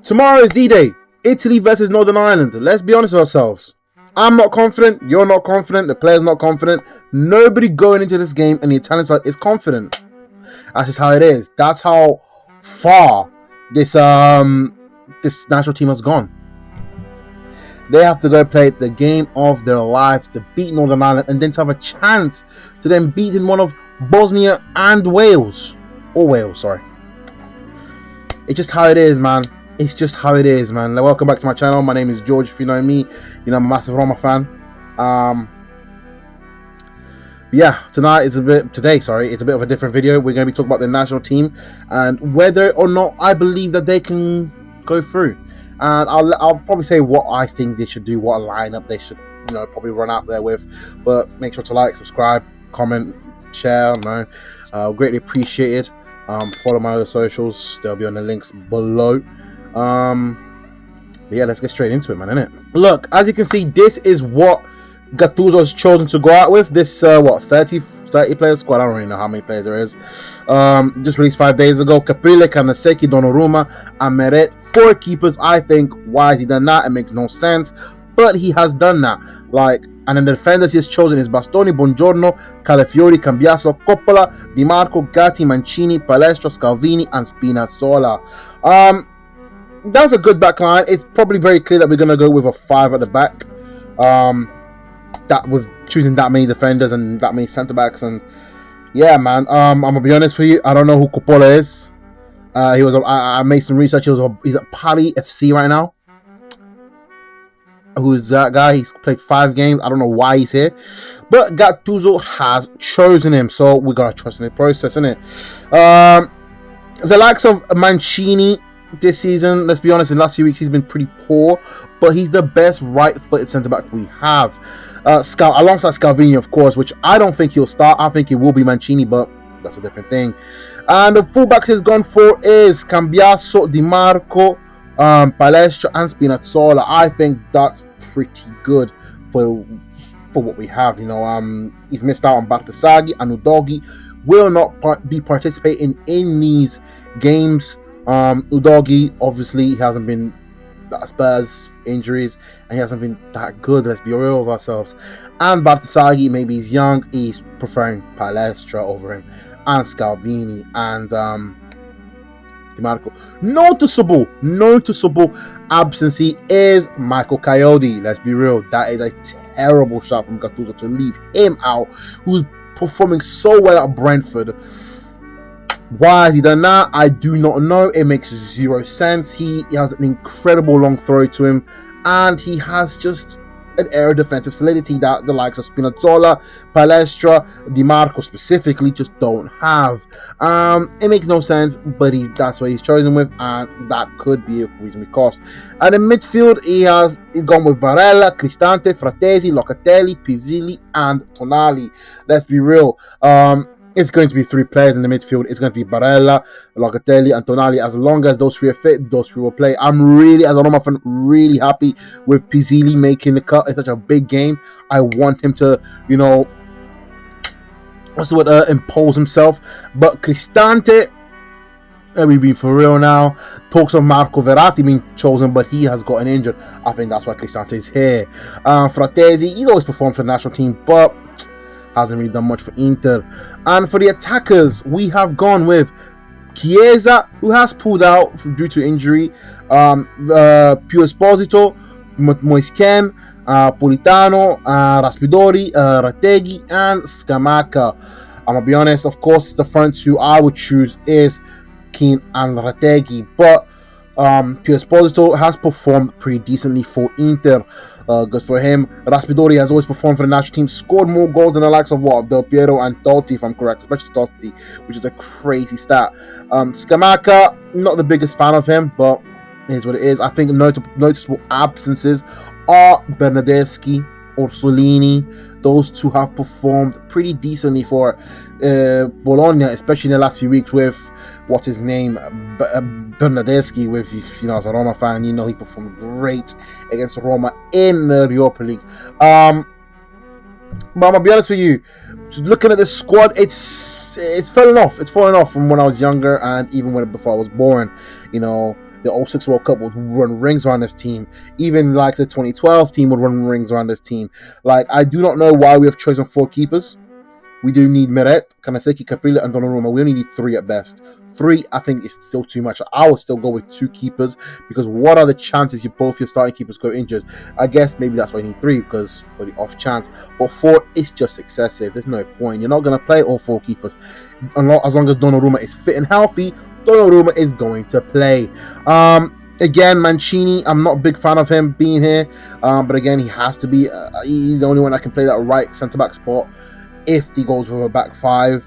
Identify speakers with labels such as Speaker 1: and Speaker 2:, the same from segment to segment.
Speaker 1: Tomorrow is D-Day. Italy versus Northern Ireland. Let's be honest with ourselves. I'm not confident. You're not confident. The player's not confident. Nobody going into this game and the Italian side is confident. That's just how it is. That's how far this national team has gone. They have to go play the game of their lives to beat Northern Ireland and then to have a chance to then beat in one of Bosnia and Wales. Or Wales, sorry. It's just how it is, man. It's just how it is, man. Welcome back to my channel. My name is George. If you know me, you know I'm a massive Roma fan. Yeah, it's a bit of a different video. We're going to be talking about the national team and whether or not I believe that they can go through. And I'll probably say what I think they should do, what lineup they should, probably run out there with. But make sure to like, subscribe, comment, share. Greatly appreciated. Follow my other socials. They'll be on the links below. But yeah, let's get straight into it, man, innit? Look, as you can see, this is what Gattuso has chosen to go out with. This 30 player squad. I don't really know how many players there is. Just released 5 days ago. Caprile, Kanaseki, Donnarumma, and Meret. 4 keepers. I think, why has he done that? It makes no sense, but he has done that. And then the defenders he has chosen is Bastoni, Buongiorno, Calafiori, Cambiaso, Coppola, Di Marco, Gatti, Mancini, Palestro, Scalvini, and Spinazzola. That's a good back line. It's probably very clear that we're going to go with a 5 at the back. That with choosing that many defenders and that many centre backs, and yeah, man. I'm gonna be honest with you. I don't know who Coppola is. I made some research. He's at Pali FC right now. Who is that guy? He's played 5 games. I don't know why he's here, but Gattuso has chosen him, so we gotta trust in the process, innit? The likes of Mancini this season, let's be honest, in the last few weeks he's been pretty poor, but he's the best right-footed centre-back we have. Alongside Scalvini, of course, which I don't think he'll start. I think it will be Mancini, but that's a different thing. And the fullbacks he's gone for is Cambiaso, Di Marco, Palestra, and Spinazzola. I think that's pretty good for what we have. He's missed out on Bartasaghi and Udogi. Will not be participating in these games. Udogi, obviously, he hasn't been Spurs injuries, and he hasn't been that good. Let's be real with ourselves. And Bartasaghi, maybe he's young, he's preferring Palestra over him, and Scalvini and Di Marco. Noticeable absence is Michael Coyote. Let's be real, that is a terrible shot from Gattuso to leave him out, who's performing so well at Brentford. Why has he done that? I do not know. It makes 0 sense. He has an incredible long throw to him, and he has just an air of defensive solidity that the likes of Spinazzola, Palestra, Di Marco specifically just don't have. It makes no sense, but that's what he's chosen with, and that could be a reasonable cost. And in midfield, he's gone with Barella, Cristante, Fratesi, Locatelli, Pizzilli, and Tonali. Let's be real. It's going to be 3 players in the midfield. It's going to be Barella, Locatelli, and Tonali. As long as those 3 are fit, those 3 will play. I'm really, as a Roma fan, really happy with Pizzilli making the cut in such a big game. I want him to, impose himself. But Cristante, we've been for real now. Talks of Marco Verratti being chosen, but he has gotten injured. I think that's why Cristante is here. Fratesi, he's always performed for the national team, but hasn't really done much for Inter. And for the attackers, we have gone with Chiesa, who has pulled out due to injury, Pio Esposito, Moisken, Politano, Raspadori, Retegui, and Scamacca. I'm gonna be honest, of course, the front 2 I would choose is Keane and Retegui, but Pio Esposito has performed pretty decently for Inter. Good for him. Raspadori has always performed for the national team, scored more goals than the likes of Del Piero and Totti, if I'm correct, especially Totti, which is a crazy stat. Scamacca, not the biggest fan of him, but it is what it is. I think noticeable absences are Bernardeschi, Orsolini. Those 2 have performed pretty decently for Bologna, especially in the last few weeks with what's his name, Bernardeschi. With, as a Roma fan, he performed great against Roma in the Europa League. But I'm gonna be honest with you, just looking at the squad, it's fallen off. It's fallen off from when I was younger, and even before I was born. the 06 World Cup would run rings around this team. Even like the 2012 team would run rings around this team. Like, I do not know why we have chosen 4 keepers. We do need Meret, Kanaseki, Caprile, and Donnarumma. We only need 3 at best. 3, I think, is still too much. I would still go with 2 keepers, because what are the chances both your starting keepers go injured? I guess maybe that's why you need 3, because for the off chance. But 4 is just excessive. There's no point. You're not going to play all 4 keepers. As long as Donnarumma is fit and healthy, Donnarumma is going to play. Again, Mancini, I'm not a big fan of him being here. But again, he has to be. He's the only one that can play that right centre-back spot. If he goes with a back 5,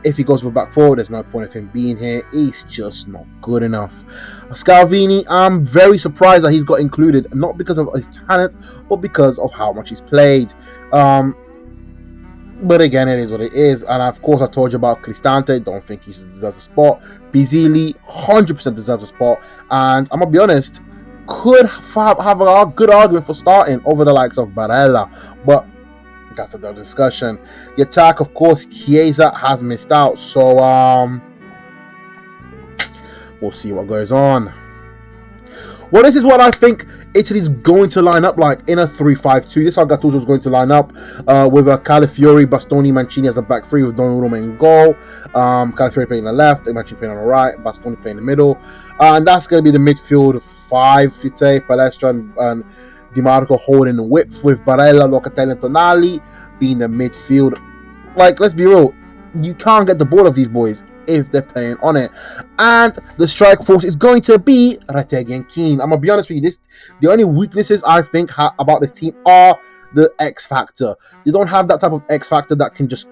Speaker 1: if he goes with a back 4, there's no point of him being here. He's just not good enough. Scalvini, I'm very surprised that he's got included, not because of his talent, but because of how much he's played. But again, it is what it is. And of course, I told you about Cristante. Don't think he deserves a spot. Bizili, 100% deserves a spot. And I'm going to be honest, could have a good argument for starting over the likes of Barella. But that's another discussion. The attack, of course, Chiesa has missed out, so we'll see what goes on. Well, this is what I think Italy's going to line up like in a 3-5-2. This is how Gattuso is going to line up with Calafiori, Bastoni, Mancini as a back 3 with Donnarumma in goal. Calafiori playing on the left, Mancini playing on the right, Bastoni playing in the middle. And that's going to be the midfield 5, you'd say. Palestra and Di Marco holding the width, with Barella, Locatelli, and Tonali being the midfield. Like, let's be real, you can't get the ball of these boys if they're playing on it. And the strike force is going to be Retegui and Keane. I'm gonna be honest with you, the only weaknesses I think about this team are the X factor. You don't have that type of X factor that can just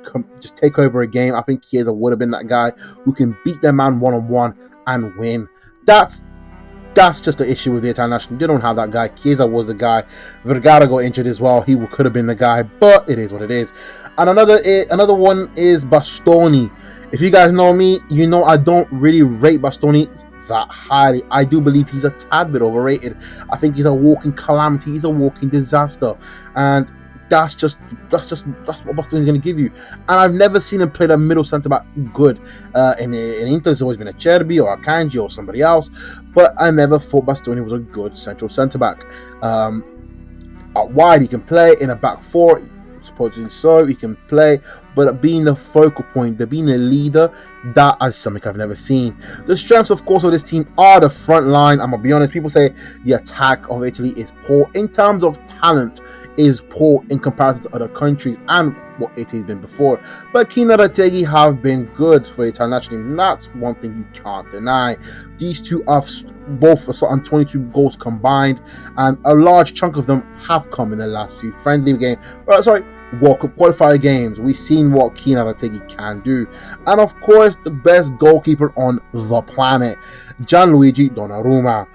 Speaker 1: take over a game. I think Chiesa would have been that guy who can beat their man one-on-one and win. That's just the issue with the Italian national. They don't have that guy. Chiesa was the guy. Vergara got injured as well. He could have been the guy, but it is what it is. And another one is Bastoni. If you guys know me, you know I don't really rate Bastoni that highly. I do believe he's a tad bit overrated. I think he's a walking calamity. He's a walking disaster. And that's what Bastoni is going to give you. And I've never seen him play that middle centre back good. In Inter, it's always been a Cherby or a Kanji or somebody else. But I never thought Bastoni was a good central centre back. Out wide, he can play. In a back 4, supposedly so, he can play. But being the focal point, being the leader, that is something I've never seen. The strengths, of course, of this team are the front line. I'm going to be honest. People say the attack of Italy is poor. In terms of talent, is poor in comparison to other countries and what Italy's been before. But Keane and Retegui have been good for the Italian national team. That's one thing you can't deny. These two have both on 22 goals combined, and a large chunk of them have come in the last few friendly games. World Cup qualifier games. We've seen what Keane and Retegui can do. And of course, the best goalkeeper on the planet, Gianluigi Donnarumma.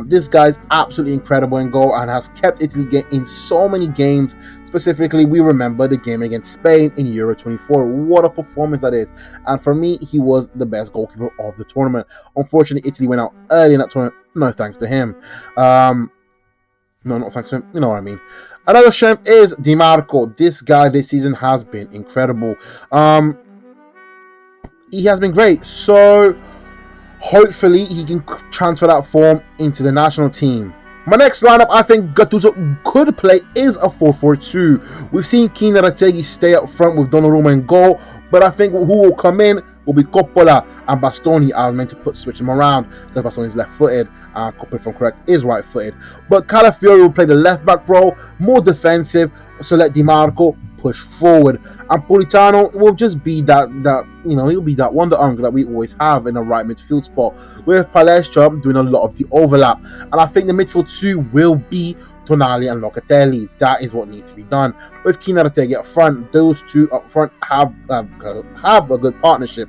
Speaker 1: This guy's absolutely incredible in goal and has kept Italy in so many games. Specifically, we remember the game against Spain in Euro 24. What a performance that is. And for me, he was the best goalkeeper of the tournament. Unfortunately, Italy went out early in that tournament. No thanks to him. No, not thanks to him. You know what I mean. Another strength is Di Marco. This guy this season has been incredible. He has been great. So hopefully he can transfer that form into the national team. My next lineup I think Gattuso could play is a 4-4-2. We've seen Keane and Retegui stay up front with Donnarumma in goal, but I think who will come in will be Coppola and Bastoni. I was meant to switch them around because Bastoni is left-footed and Coppola, if I'm correct, is right-footed. But Calafiori will play the left-back role, more defensive, so let Di Marco push forward. And Politano will just be he'll be that wonder uncle that we always have in the right midfield spot, with Palestra doing a lot of the overlap. And I think the midfield 2 will be Tonali and Locatelli. That is what needs to be done. With Keane and Retegui up front, those two up front have a good partnership,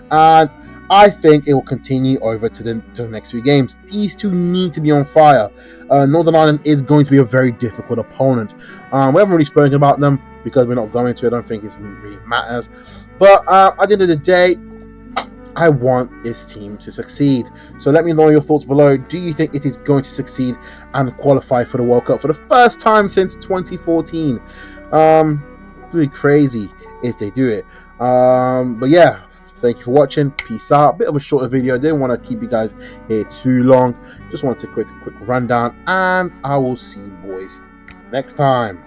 Speaker 1: and I think it will continue over to the next few games. These two need to be on fire. Northern Ireland is going to be a very difficult opponent. We haven't really spoken about them because we're not going to. I don't think it really matters. But at the end of the day, I want this team to succeed. So let me know your thoughts below. Do you think it is going to succeed and qualify for the World Cup for the first time since 2014? Really crazy if they do it. But yeah, Thank you for watching. Peace out. Bit of a shorter video. Didn't want to keep you guys here too long. Just wanted to quick rundown, and I will see you boys next time.